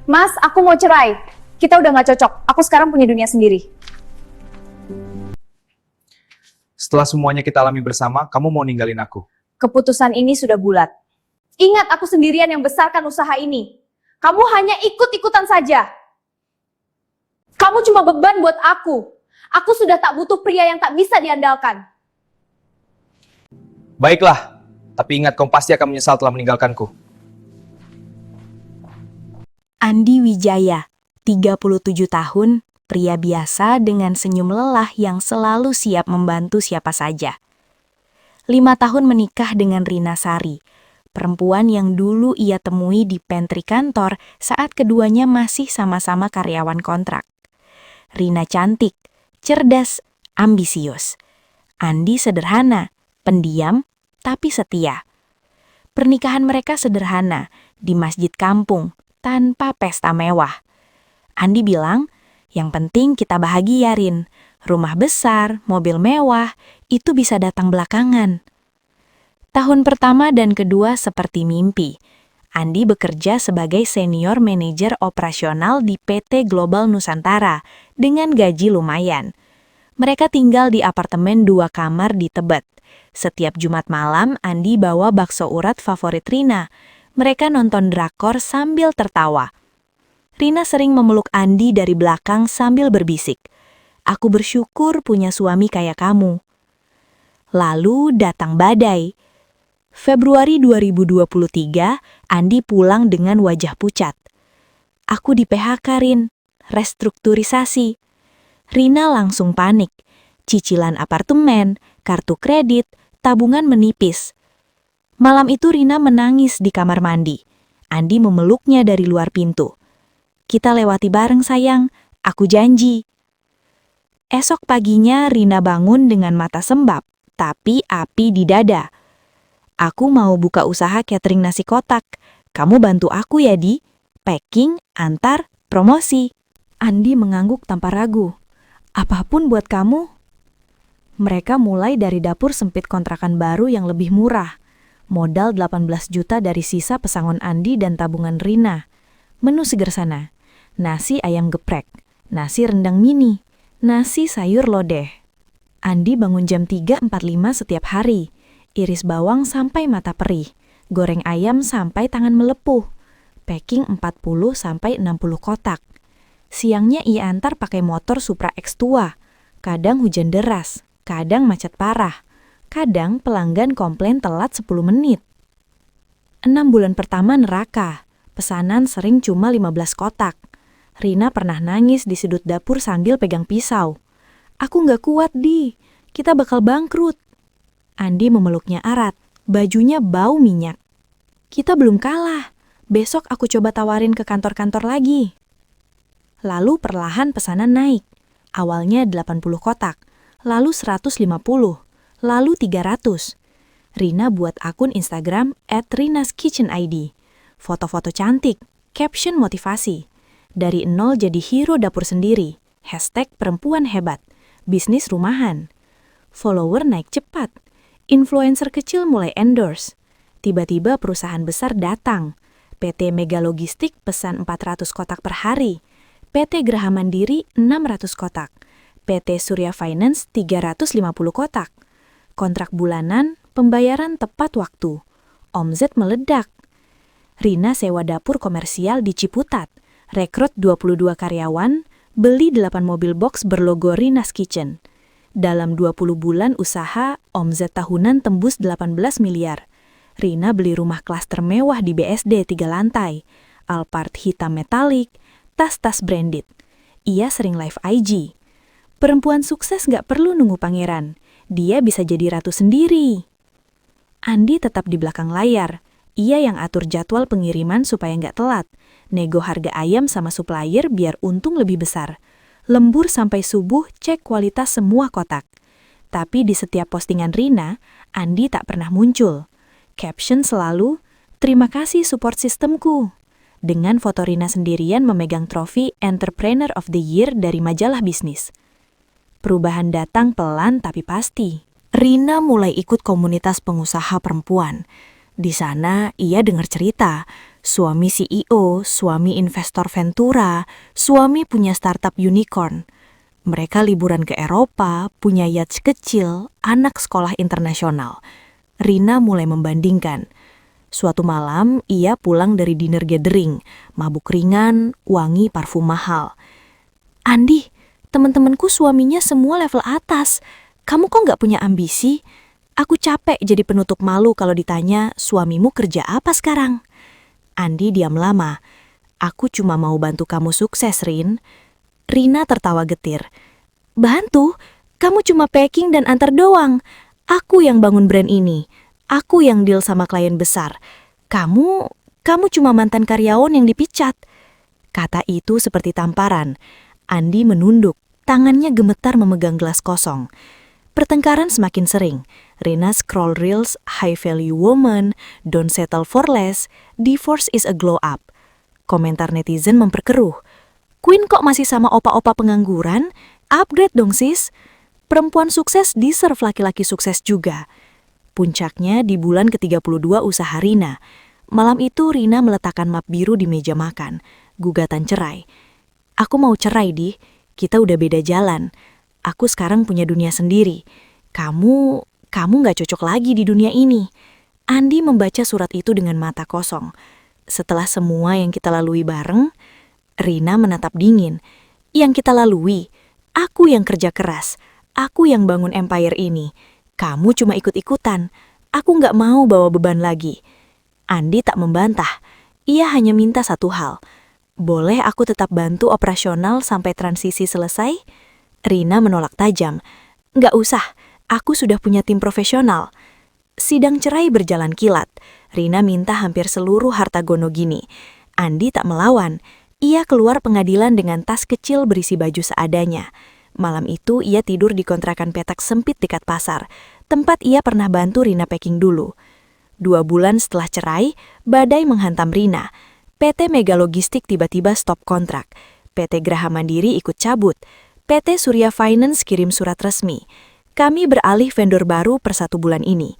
Mas, aku mau cerai. Kita udah gak cocok. Aku sekarang punya dunia sendiri. Setelah semuanya kita alami bersama, kamu mau ninggalin aku. Keputusan ini sudah bulat. Ingat, aku sendirian yang besarkan usaha ini. Kamu hanya ikut-ikutan saja. Kamu cuma beban buat aku. Aku sudah tak butuh pria yang tak bisa diandalkan. Baiklah, tapi ingat kamu pasti akan menyesal telah meninggalkanku. Andi Wijaya, 37 tahun, pria biasa dengan senyum lelah yang selalu siap membantu siapa saja. 5 tahun menikah dengan Rina Sari, perempuan yang dulu ia temui di pantry kantor saat keduanya masih sama-sama karyawan kontrak. Rina cantik, cerdas, ambisius. Andi sederhana, pendiam, tapi setia. Pernikahan mereka sederhana, di masjid kampung, tanpa pesta mewah. Andi bilang, yang penting kita bahagia, Rin. Rumah besar, mobil mewah, itu bisa datang belakangan. Tahun pertama dan kedua seperti mimpi. Andi bekerja sebagai senior manajer operasional di PT Global Nusantara dengan gaji lumayan. Mereka tinggal di apartemen 2 kamar di Tebet. Setiap Jumat malam, Andi bawa bakso urat favorit Rina. Mereka nonton drakor sambil tertawa. Rina sering memeluk Andi dari belakang sambil berbisik, "Aku bersyukur punya suami kayak kamu." Lalu datang badai. Februari 2023, Andi pulang dengan wajah pucat. "Aku di PHK, Rin. Restrukturisasi." Rina langsung panik. Cicilan apartemen, kartu kredit, tabungan menipis. Malam itu Rina menangis di kamar mandi. Andi memeluknya dari luar pintu. "Kita lewati bareng sayang, aku janji." Esok paginya Rina bangun dengan mata sembab, tapi api di dada. "Aku mau buka usaha catering nasi kotak. Kamu bantu aku ya, Di. Packing, antar, promosi." Andi mengangguk tanpa ragu. "Apapun buat kamu." Mereka mulai dari dapur sempit kontrakan baru yang lebih murah. Modal 18 juta dari sisa pesangon Andi dan tabungan Rina. Menu sederhana. Nasi ayam geprek, nasi rendang mini, nasi sayur lodeh. Andi bangun jam 3.45 setiap hari. Iris bawang sampai mata perih, goreng ayam sampai tangan melepuh, packing 40-60 kotak. Siangnya ia antar pakai motor Supra X tua. Kadang hujan deras, kadang macet parah, kadang pelanggan komplain telat 10 menit. 6 bulan pertama neraka, pesanan sering cuma 15 kotak. Rina pernah nangis di sudut dapur sambil pegang pisau. "Aku nggak kuat, Di. Kita bakal bangkrut." Andi memeluknya erat, bajunya bau minyak. "Kita belum kalah. Besok aku coba tawarin ke kantor-kantor lagi." Lalu perlahan pesanan naik. Awalnya 80 kotak, lalu 150, lalu 300. Rina buat akun Instagram @rinaskitchenid. Foto-foto cantik, caption motivasi. Dari nol jadi hero dapur sendiri. #perempuan hebat. Bisnis rumahan. Follower naik cepat. Influencer kecil mulai endorse. Tiba-tiba perusahaan besar datang. PT Mega Logistik pesan 400 kotak per hari. PT Graha Mandiri 600 kotak. PT Surya Finance 350 kotak. Kontrak bulanan, pembayaran tepat waktu. Omzet meledak. Rina sewa dapur komersial di Ciputat. Rekrut 22 karyawan, beli 8 mobil box berlogo Rina's Kitchen. Dalam 20 bulan usaha, omzet tahunan tembus 18 miliar. Rina beli rumah klaster mewah di BSD 3 lantai, Alphard hitam metalik, tas-tas branded. Ia sering live IG. Perempuan sukses gak perlu nunggu pangeran. Dia bisa jadi ratu sendiri. Andi tetap di belakang layar. Ia yang atur jadwal pengiriman supaya gak telat. Nego harga ayam sama supplier biar untung lebih besar. Lembur sampai subuh cek kualitas semua kotak. Tapi di setiap postingan Rina, Andi tak pernah muncul. Caption selalu, "Terima kasih support sistemku." Dengan foto Rina sendirian memegang trofi Entrepreneur of the Year dari majalah bisnis. Perubahan datang pelan tapi pasti. Rina mulai ikut komunitas pengusaha perempuan. Di sana ia dengar cerita, Suami CEO, suami investor Ventura, suami punya startup unicorn. Mereka liburan ke Eropa, punya yacht kecil, anak sekolah internasional. Rina mulai membandingkan. Suatu malam, ia pulang dari dinner gathering, mabuk ringan, wangi parfum mahal. Andi, teman-temanku suaminya semua level atas. Kamu kok nggak punya ambisi? Aku capek jadi penutup malu kalau ditanya, suamimu kerja apa sekarang? Andi diam lama. Aku cuma mau bantu kamu sukses, Rin. Rina tertawa getir. Bantu? Kamu cuma packing dan antar doang. Aku yang bangun brand ini. Aku yang deal sama klien besar. Kamu cuma mantan karyawan yang dipecat. Kata itu seperti tamparan. Andi menunduk, tangannya gemetar memegang gelas kosong. Pertengkaran semakin sering. Rina scroll reels, high value woman, don't settle for less, divorce is a glow up. Komentar netizen memperkeruh. Queen kok masih sama opa-opa pengangguran? Upgrade dong sis. Perempuan sukses deserve laki-laki sukses juga. Puncaknya di bulan ke-32 usaha Rina. Malam itu Rina meletakkan map biru di meja makan. Gugatan cerai. Aku mau cerai, Di. Kita udah beda jalan. Aku sekarang punya dunia sendiri. Kamu gak cocok lagi di dunia ini. Andi membaca surat itu dengan mata kosong. Setelah semua yang kita lalui bareng, Rina menatap dingin. Yang kita lalui, aku yang kerja keras. Aku yang bangun empire ini. Kamu cuma ikut-ikutan. Aku nggak mau bawa beban lagi. Andi tak membantah. Ia hanya minta satu hal. Boleh aku tetap bantu operasional sampai transisi selesai? Rina menolak tajam. Nggak usah, aku sudah punya tim profesional. Sidang cerai berjalan kilat. Rina minta hampir seluruh harta Gonogini. Andi tak melawan. Ia keluar pengadilan dengan tas kecil berisi baju seadanya. Malam itu ia tidur di kontrakan petak sempit dekat pasar, tempat ia pernah bantu Rina packing dulu. 2 bulan setelah cerai, badai menghantam Rina. PT Mega Logistik tiba-tiba stop kontrak. PT Graha Mandiri ikut cabut. PT Surya Finance kirim surat resmi. Kami beralih vendor baru per 1 bulan ini.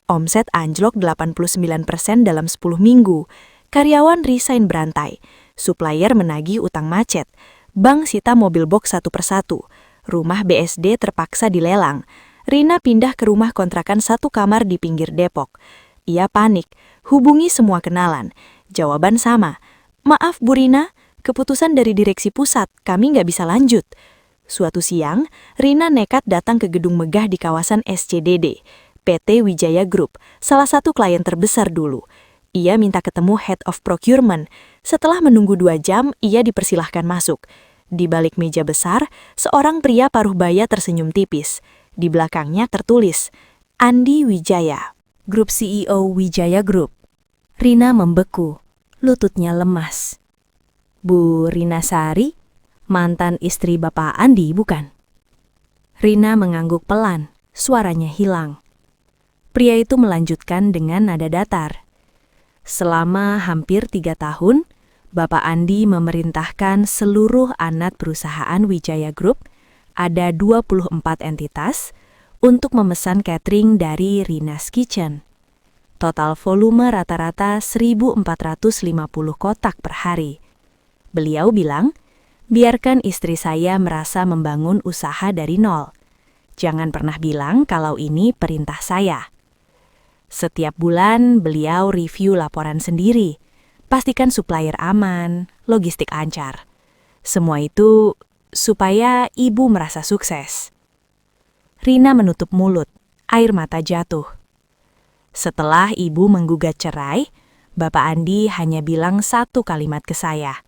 Omset anjlok 89% dalam 10 minggu. Karyawan resign berantai. Supplier menagih utang macet. Bank sita mobil box satu persatu. Rumah BSD terpaksa dilelang. Rina pindah ke rumah kontrakan 1 kamar di pinggir Depok. Ia panik, hubungi semua kenalan. Jawaban sama. Maaf Bu Rina, keputusan dari direksi pusat, kami nggak bisa lanjut. Suatu siang, Rina nekat datang ke gedung megah di kawasan SCDD, PT Wijaya Group, salah satu klien terbesar dulu. Ia minta ketemu Head of Procurement. Setelah menunggu 2 jam, ia dipersilahkan masuk. Di balik meja besar, seorang pria paruh baya tersenyum tipis. Di belakangnya tertulis, Andi Wijaya, Grup CEO Wijaya Group. Rina membeku, lututnya lemas. Bu Rina Sari, mantan istri Bapak Andi bukan? Rina mengangguk pelan, suaranya hilang. Pria itu melanjutkan dengan nada datar. Selama hampir 3 tahun, Bapak Andi memerintahkan seluruh anak perusahaan Wijaya Group, ada 24 entitas, untuk memesan catering dari Rina's Kitchen. Total volume rata-rata 1.450 kotak per hari. Beliau bilang, biarkan istri saya merasa membangun usaha dari nol. Jangan pernah bilang kalau ini perintah saya. Setiap bulan beliau review laporan sendiri, pastikan supplier aman, logistik lancar. Semua itu supaya ibu merasa sukses. Rina menutup mulut, air mata jatuh. Setelah ibu menggugat cerai, Bapak Andi hanya bilang 1 kalimat ke saya.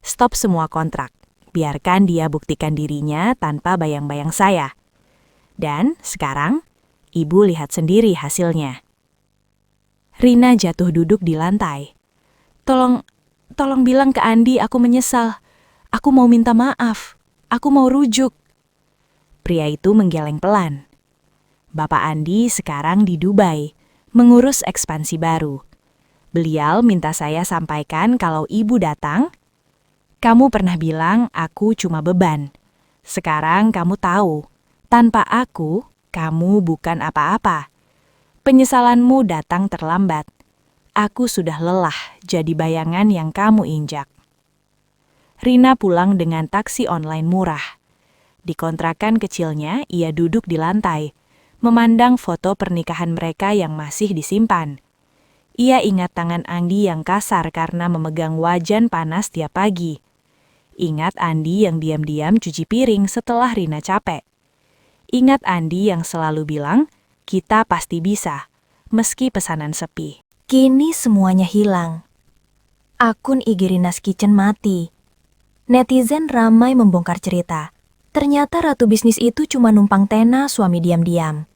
Stop semua kontrak, biarkan dia buktikan dirinya tanpa bayang-bayang saya. Dan sekarang, ibu lihat sendiri hasilnya. Rina jatuh duduk di lantai. Tolong bilang ke Andi aku menyesal. Aku mau minta maaf. Aku mau rujuk. Pria itu menggeleng pelan. Bapak Andi sekarang di Dubai, mengurus ekspansi baru. Beliau minta saya sampaikan kalau ibu datang. Kamu pernah bilang aku cuma beban. Sekarang kamu tahu, tanpa aku, kamu bukan apa-apa. Penyesalanmu datang terlambat. aku sudah lelah jadi bayangan yang kamu injak. Rina pulang dengan taksi online murah. Di kontrakan kecilnya, ia duduk di lantai, memandang foto pernikahan mereka yang masih disimpan. Ia ingat tangan Andi yang kasar karena memegang wajan panas tiap pagi. Ingat Andi yang diam-diam cuci piring setelah Rina capek. Ingat Andi yang selalu bilang, kita pasti bisa, meski pesanan sepi. Kini semuanya hilang. Akun IG Rina's Kitchen mati. Netizen ramai membongkar cerita. Ternyata ratu bisnis itu cuma numpang tena suami diam-diam.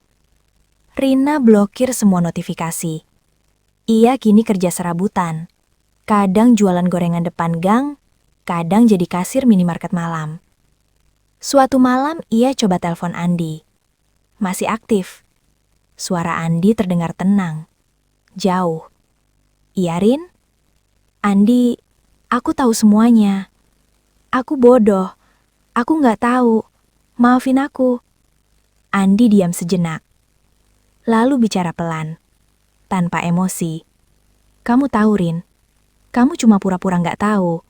Rina blokir semua notifikasi. Ia kini kerja serabutan. Kadang jualan gorengan depan gang, kadang jadi kasir minimarket malam. Suatu malam ia coba telepon Andi. Masih aktif. Suara Andi terdengar tenang. Jauh. Iya, Rin? Andi, aku tahu semuanya. Aku bodoh. Aku nggak tahu. Maafin aku. Andi diam sejenak. Lalu bicara pelan. Tanpa emosi. Kamu tahu, Rin. Kamu cuma pura-pura nggak tahu.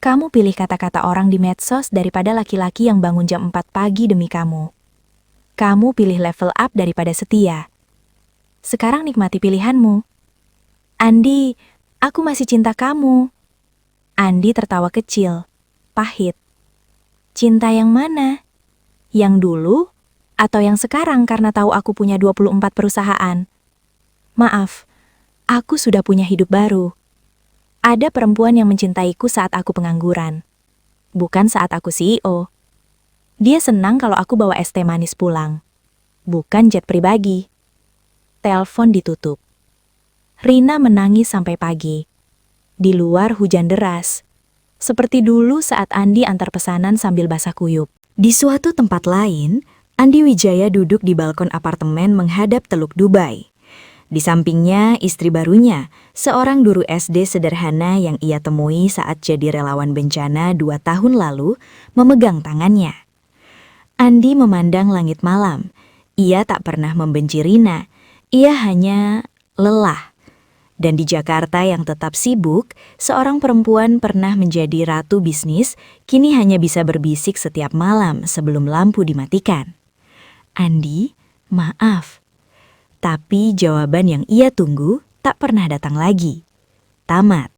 Kamu pilih kata-kata orang di medsos daripada laki-laki yang bangun jam 4 pagi demi kamu. Kamu pilih level up daripada setia. Sekarang nikmati pilihanmu. Andi, aku masih cinta kamu. Andi tertawa kecil, pahit. Cinta yang mana? Yang dulu atau yang sekarang karena tahu aku punya 24 perusahaan? Maaf, aku sudah punya hidup baru. Ada perempuan yang mencintaiku saat aku pengangguran. Bukan saat aku CEO. Dia senang kalau aku bawa es teh manis pulang. Bukan jet pribadi. Telepon ditutup. Rina menangis sampai pagi. Di luar hujan deras. Seperti dulu saat Andi antar pesanan sambil basah kuyup. Di suatu tempat lain, Andi Wijaya duduk di balkon apartemen menghadap Teluk Dubai. Di sampingnya istri barunya, seorang guru SD sederhana yang ia temui saat jadi relawan bencana 2 tahun lalu, memegang tangannya. Andi memandang langit malam. Ia tak pernah membenci Rina. Ia hanya lelah. Dan di Jakarta yang tetap sibuk, seorang perempuan pernah menjadi ratu bisnis, kini hanya bisa berbisik setiap malam sebelum lampu dimatikan. Andi, maaf. Tapi jawaban yang ia tunggu tak pernah datang lagi. Tamat.